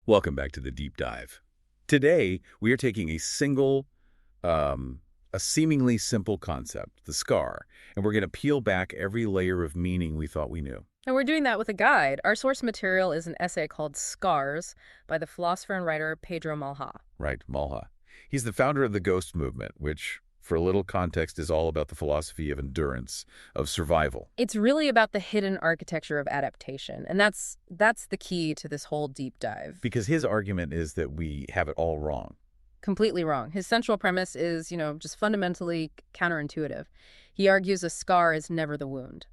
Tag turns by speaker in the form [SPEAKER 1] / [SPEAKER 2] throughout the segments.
[SPEAKER 1] Welcome back to the deep dive. Today, we are taking a seemingly simple concept, the scar, and we're going to peel back every layer of meaning we thought we knew.
[SPEAKER 2] And we're doing that with a guide. Our source material is an essay called Scars by the philosopher and writer Pedro Malha.
[SPEAKER 1] Right, Malha. He's the founder of the Ghost Movement, which, for a little context, is all about the philosophy of endurance, of survival.
[SPEAKER 2] It's really about the hidden architecture of adaptation, and that's the key to this whole deep dive.
[SPEAKER 1] Because his argument is that we have it all wrong.
[SPEAKER 2] Completely wrong. His central premise is, just fundamentally counterintuitive. He argues a scar is never the wound.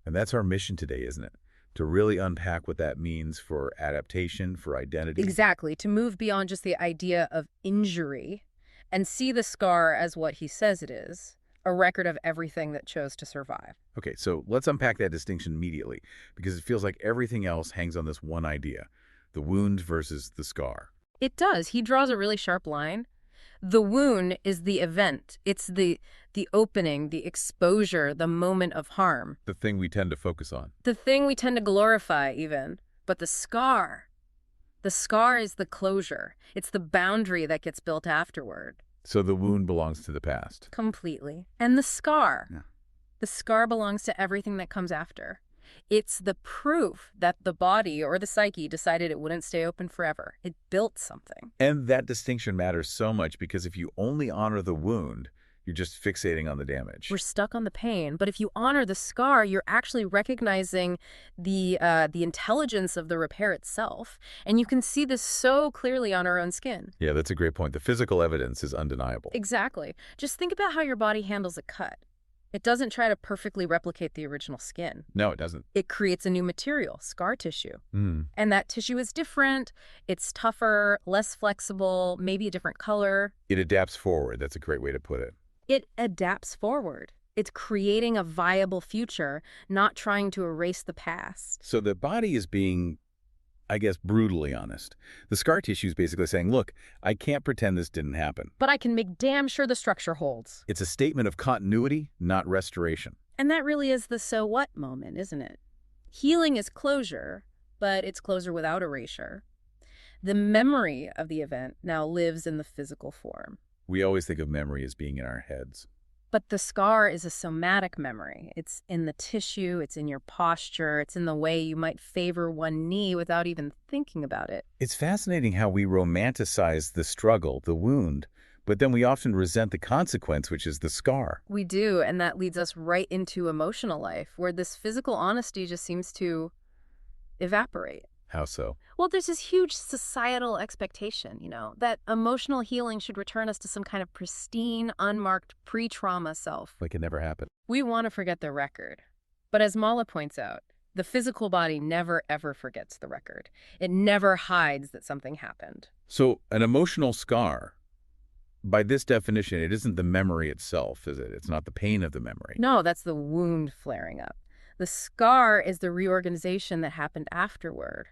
[SPEAKER 1] And that's our mission today, isn't it? To really unpack what that means for adaptation, for identity.
[SPEAKER 2] Exactly. To move beyond just the idea of injury and see the scar as what he says it is, a record of everything that chose to survive.
[SPEAKER 1] Okay, so let's unpack that distinction immediately, because it feels like everything else hangs on this one idea, the wound versus the scar.
[SPEAKER 2] It does. He draws a really sharp line. The wound is the event. It's the opening, the exposure, the moment of harm.
[SPEAKER 1] The thing we tend to focus on.
[SPEAKER 2] The thing we tend to glorify, even. But the scar is the closure. It's the boundary that gets built afterward.
[SPEAKER 1] So the wound belongs to the past.
[SPEAKER 2] Completely. And the scar.
[SPEAKER 1] Yeah.
[SPEAKER 2] The scar belongs to everything that comes after. It's the proof that the body or the psyche decided it wouldn't stay open forever. It built something.
[SPEAKER 1] And that distinction matters so much because if you only honor the wound, you're just fixating on the damage.
[SPEAKER 2] We're stuck on the pain. But if you honor the scar, you're actually recognizing the intelligence of the repair itself. And you can see this so clearly on our own skin.
[SPEAKER 1] Yeah, that's a great point. The physical evidence is undeniable.
[SPEAKER 2] Exactly. Just think about how your body handles a cut. It doesn't try to perfectly replicate the original skin.
[SPEAKER 1] No, it doesn't.
[SPEAKER 2] It creates a new material, scar tissue.
[SPEAKER 1] Mm.
[SPEAKER 2] And that tissue is different. It's tougher, less flexible, maybe a different color.
[SPEAKER 1] It adapts forward. That's a great way to put it.
[SPEAKER 2] It adapts forward. It's creating a viable future, not trying to erase the past.
[SPEAKER 1] So the body is being, I guess, brutally honest. The scar tissue is basically saying, look, I can't pretend this didn't happen.
[SPEAKER 2] But I can make damn sure the structure holds.
[SPEAKER 1] It's a statement of continuity, not restoration.
[SPEAKER 2] And that really is the so what moment, isn't it? Healing is closure, but it's closure without erasure. The memory of the event now lives in the physical form.
[SPEAKER 1] We always think of memory as being in our heads.
[SPEAKER 2] But the scar is a somatic memory. It's in the tissue, it's in your posture, it's in the way you might favor one knee without even thinking about it.
[SPEAKER 1] It's fascinating how we romanticize the struggle, the wound, but then we often resent the consequence, which is the scar.
[SPEAKER 2] We do, and that leads us right into emotional life, where this physical honesty just seems to evaporate.
[SPEAKER 1] How so?
[SPEAKER 2] Well, there's this huge societal expectation, that emotional healing should return us to some kind of pristine, unmarked, pre-trauma self.
[SPEAKER 1] Like it never happened.
[SPEAKER 2] We want to forget the record. But as Mala points out, the physical body never, ever forgets the record. It never hides that something happened.
[SPEAKER 1] So an emotional scar, by this definition, it isn't the memory itself, is it? It's not the pain of the memory.
[SPEAKER 2] No, that's the wound flaring up. The scar is the reorganization that happened afterward.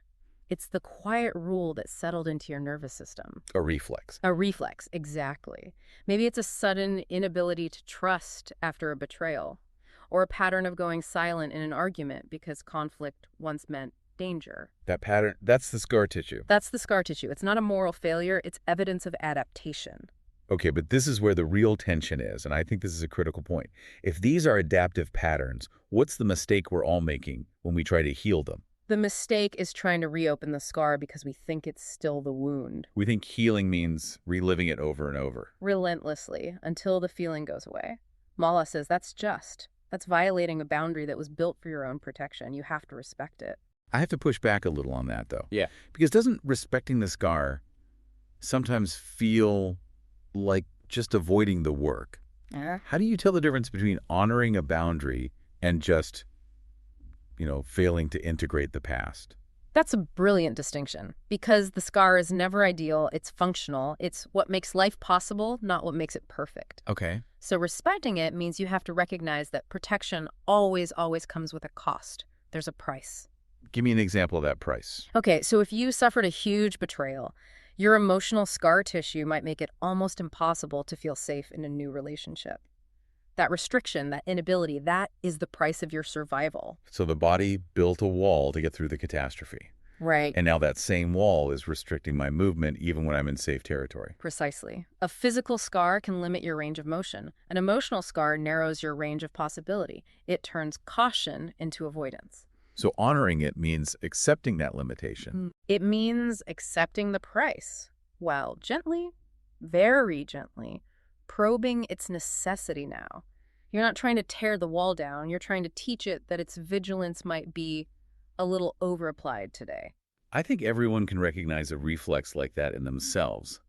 [SPEAKER 2] It's the quiet rule that settled into your nervous system.
[SPEAKER 1] A reflex.
[SPEAKER 2] A reflex, exactly. Maybe it's a sudden inability to trust after a betrayal, or a pattern of going silent in an argument because conflict once meant danger.
[SPEAKER 1] That pattern, that's the scar tissue.
[SPEAKER 2] That's the scar tissue. It's not a moral failure. It's evidence of adaptation.
[SPEAKER 1] Okay, but this is where the real tension is, and I think this is a critical point. If these are adaptive patterns, what's the mistake we're all making when we try to heal them?
[SPEAKER 2] The mistake is trying to reopen the scar because we think it's still the wound.
[SPEAKER 1] We think healing means reliving it over and over.
[SPEAKER 2] Relentlessly, until the feeling goes away. Mala says that's violating a boundary that was built for your own protection. You have to respect it.
[SPEAKER 1] I have to push back a little on that, though.
[SPEAKER 2] Yeah.
[SPEAKER 1] Because doesn't respecting the scar sometimes feel like just avoiding the work? How do you tell the difference between honoring a boundary and just failing to integrate the past?
[SPEAKER 2] That's a brilliant distinction, because the scar is never ideal. It's functional. It's what makes life possible, not what makes it perfect.
[SPEAKER 1] Okay.
[SPEAKER 2] So respecting it means you have to recognize that protection always comes with a cost. There's a price.
[SPEAKER 1] Give me an example of that price.
[SPEAKER 2] Okay, so if you suffered a huge betrayal, your emotional scar tissue might make it almost impossible to feel safe in a new relationship. That restriction, that inability, that is the price of your survival.
[SPEAKER 1] So the body built a wall to get through the catastrophe.
[SPEAKER 2] Right.
[SPEAKER 1] And now that same wall is restricting my movement even when I'm in safe territory.
[SPEAKER 2] Precisely. A physical scar can limit your range of motion. An emotional scar narrows your range of possibility. It turns caution into avoidance.
[SPEAKER 1] So honoring it means accepting that limitation.
[SPEAKER 2] It means accepting the price, while gently, very gently, probing its necessity now. You're not trying to tear the wall down. You're trying to teach it that its vigilance might be a little overapplied today.
[SPEAKER 1] I think everyone can recognize a reflex like that in themselves.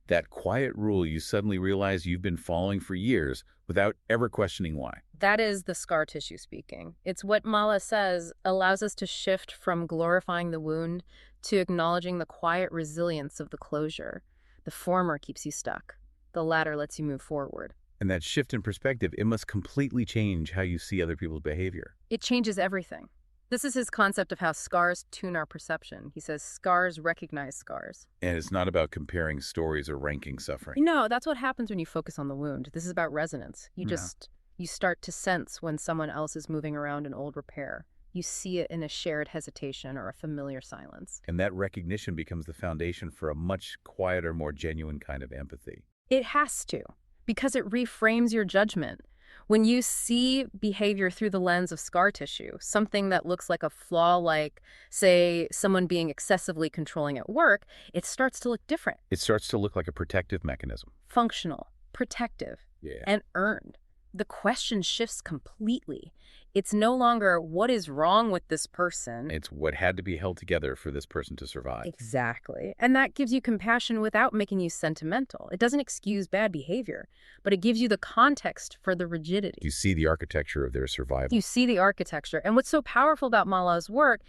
[SPEAKER 1] That quiet rule you suddenly realize you've been following for years without ever questioning why.
[SPEAKER 2] That is the scar tissue speaking. It's what Mala says allows us to shift from glorifying the wound to acknowledging the quiet resilience of the closure. The former keeps you stuck. The latter lets you move forward.
[SPEAKER 1] And that shift in perspective, it must completely change how you see other people's behavior.
[SPEAKER 2] It changes everything. This is his concept of how scars tune our perception. He says scars recognize scars.
[SPEAKER 1] And it's not about comparing stories or ranking suffering.
[SPEAKER 2] No, that's what happens when you focus on the wound. This is about resonance. You start to sense when someone else is moving around an old repair. You see it in a shared hesitation or a familiar silence.
[SPEAKER 1] And that recognition becomes the foundation for a much quieter, more genuine kind of empathy.
[SPEAKER 2] It has to, because it reframes your judgment. When you see behavior through the lens of scar tissue, something that looks like a flaw, like, say, someone being excessively controlling at work, it starts to look different.
[SPEAKER 1] It starts to look like a protective mechanism.
[SPEAKER 2] Functional, protective, and earned. The question shifts completely. It's no longer, what is wrong with this person?
[SPEAKER 1] It's what had to be held together for this person to survive.
[SPEAKER 2] Exactly. And that gives you compassion without making you sentimental. It doesn't excuse bad behavior, but it gives you the context for the rigidity.
[SPEAKER 1] You see the architecture of their survival.
[SPEAKER 2] You see the architecture. And what's so powerful about Mala's work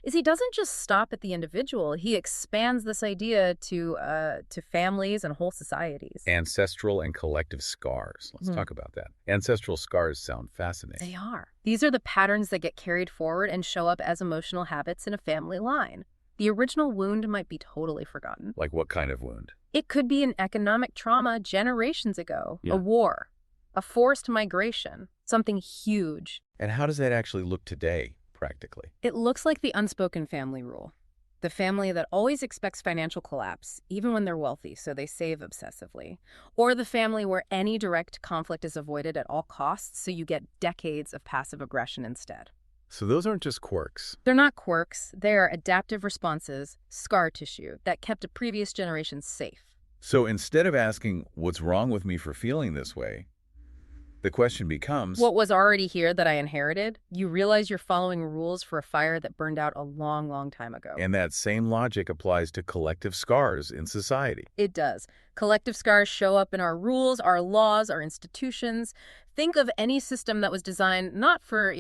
[SPEAKER 2] is he doesn't just stop at the individual. He expands this idea to families and whole societies.
[SPEAKER 1] Ancestral and collective scars. Let's talk about that. Ancestral scars sound fascinating.
[SPEAKER 2] They are. These are the patterns that get carried forward and show up as emotional habits in a family line. The original wound might be totally forgotten.
[SPEAKER 1] Like what kind of wound?
[SPEAKER 2] It could be an economic trauma generations ago, a war, a forced migration, something huge.
[SPEAKER 1] And how does that actually look today, practically?
[SPEAKER 2] It looks like the unspoken family rule. The family that always expects financial collapse, even when they're wealthy, so they save obsessively. Or the family where any direct conflict is avoided at all costs, so you get decades of passive aggression instead.
[SPEAKER 1] So those aren't just quirks.
[SPEAKER 2] They're not quirks. They are adaptive responses, scar tissue, that kept a previous generation safe.
[SPEAKER 1] So instead of asking, what's wrong with me for feeling this way, the question becomes,
[SPEAKER 2] what was already here that I inherited? You realize you're following rules for a fire that burned out a long, long time ago.
[SPEAKER 1] And that same logic applies to collective scars in society.
[SPEAKER 2] It does. Collective scars show up in our rules, our laws, our institutions. Think of any system that was designed not for,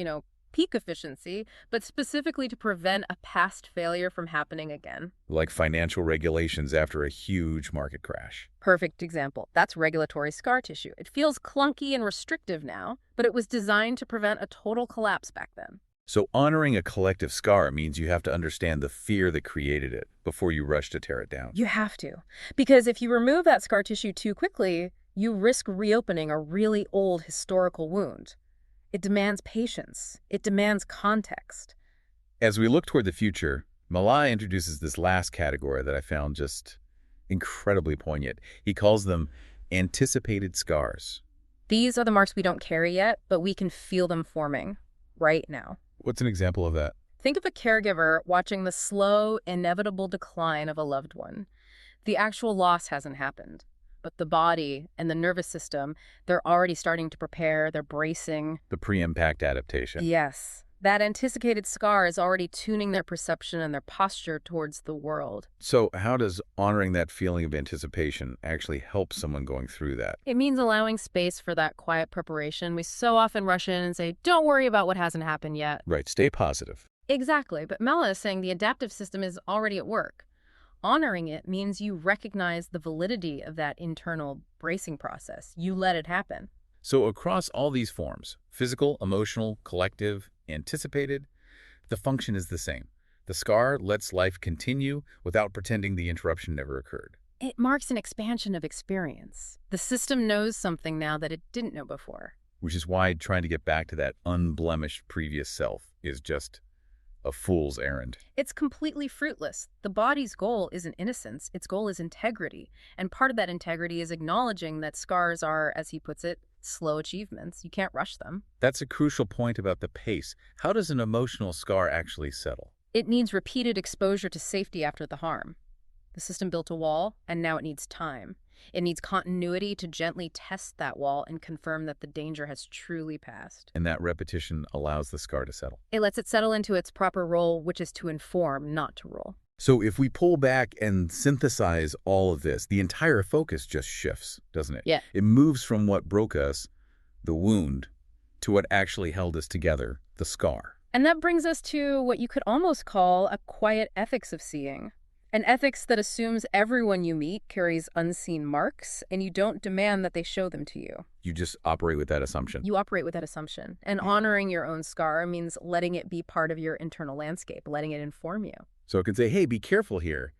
[SPEAKER 2] peak efficiency, but specifically to prevent a past failure from happening again.
[SPEAKER 1] Like financial regulations after a huge market crash.
[SPEAKER 2] Perfect example. That's regulatory scar tissue. It feels clunky and restrictive now, but it was designed to prevent a total collapse back then.
[SPEAKER 1] So honoring a collective scar means you have to understand the fear that created it before you rush to tear it down.
[SPEAKER 2] You have to. Because if you remove that scar tissue too quickly, you risk reopening a really old historical wound. It demands patience. It demands context.
[SPEAKER 1] As we look toward the future, Mala introduces this last category that I found just incredibly poignant. He calls them anticipated scars.
[SPEAKER 2] These are the marks we don't carry yet, but we can feel them forming right now.
[SPEAKER 1] What's an example of that?
[SPEAKER 2] Think of a caregiver watching the slow, inevitable decline of a loved one. The actual loss hasn't happened, but the body and the nervous system, they're already starting to prepare, they're bracing.
[SPEAKER 1] The pre-impact adaptation.
[SPEAKER 2] Yes. That anticipated scar is already tuning their perception and their posture towards the world.
[SPEAKER 1] So how does honoring that feeling of anticipation actually help someone going through that?
[SPEAKER 2] It means allowing space for that quiet preparation. We so often rush in and say, don't worry about what hasn't happened yet.
[SPEAKER 1] Right, stay positive.
[SPEAKER 2] Exactly, but Mala is saying the adaptive system is already at work. Honoring it means you recognize the validity of that internal bracing process. You let it happen.
[SPEAKER 1] So across all these forms, physical, emotional, collective, anticipated, the function is the same. The scar lets life continue without pretending the interruption never occurred.
[SPEAKER 2] It marks an expansion of experience. The system knows something now that it didn't know before.
[SPEAKER 1] Which is why trying to get back to that unblemished previous self is just a fool's errand.
[SPEAKER 2] It's completely fruitless. The body's goal isn't innocence, its goal is integrity. And part of that integrity is acknowledging that scars are, as he puts it, slow achievements. You can't rush them.
[SPEAKER 1] That's a crucial point about the pace. How does an emotional scar actually settle?
[SPEAKER 2] It needs repeated exposure to safety after the harm. The system built a wall, and now it needs time. It needs continuity to gently test that wall and confirm that the danger has truly passed.
[SPEAKER 1] And that repetition allows the scar to settle.
[SPEAKER 2] It lets it settle into its proper role, which is to inform, not to rule.
[SPEAKER 1] So if we pull back and synthesize all of this, the entire focus just shifts, doesn't it?
[SPEAKER 2] Yeah.
[SPEAKER 1] It moves from what broke us, the wound, to what actually held us together, the scar.
[SPEAKER 2] And that brings us to what you could almost call a quiet ethics of seeing. An ethics that assumes everyone you meet carries unseen marks, and you don't demand that they show them to you.
[SPEAKER 1] You just operate with that assumption.
[SPEAKER 2] You operate with that assumption. And honoring your own scar means letting it be part of your internal landscape, letting it inform you.
[SPEAKER 1] So it can say, hey, be careful here,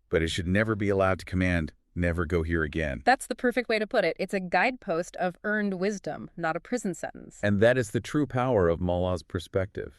[SPEAKER 1] but it should never be allowed to command, never go here again.
[SPEAKER 2] That's the perfect way to put it. It's a guidepost of earned wisdom, not a prison sentence.
[SPEAKER 1] And that is the true power of Mollah's perspective.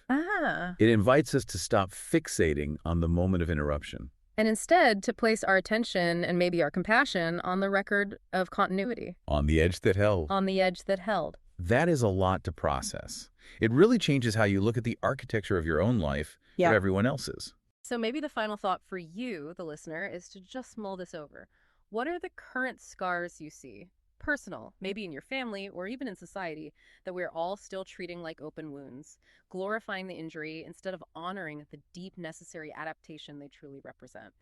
[SPEAKER 1] It invites us to stop fixating on the moment of interruption.
[SPEAKER 2] And instead to place our attention and maybe our compassion on the record of continuity.
[SPEAKER 1] On the edge that held.
[SPEAKER 2] On the edge that held.
[SPEAKER 1] That is a lot to process. It really changes how you look at the architecture of your own life or everyone else's.
[SPEAKER 2] So maybe the final thought for you, the listener, is to just mull this over. What are the current scars you see, personal, maybe in your family or even in society, that we're all still treating like open wounds, glorifying the injury instead of honoring the deep necessary adaptation they truly represent?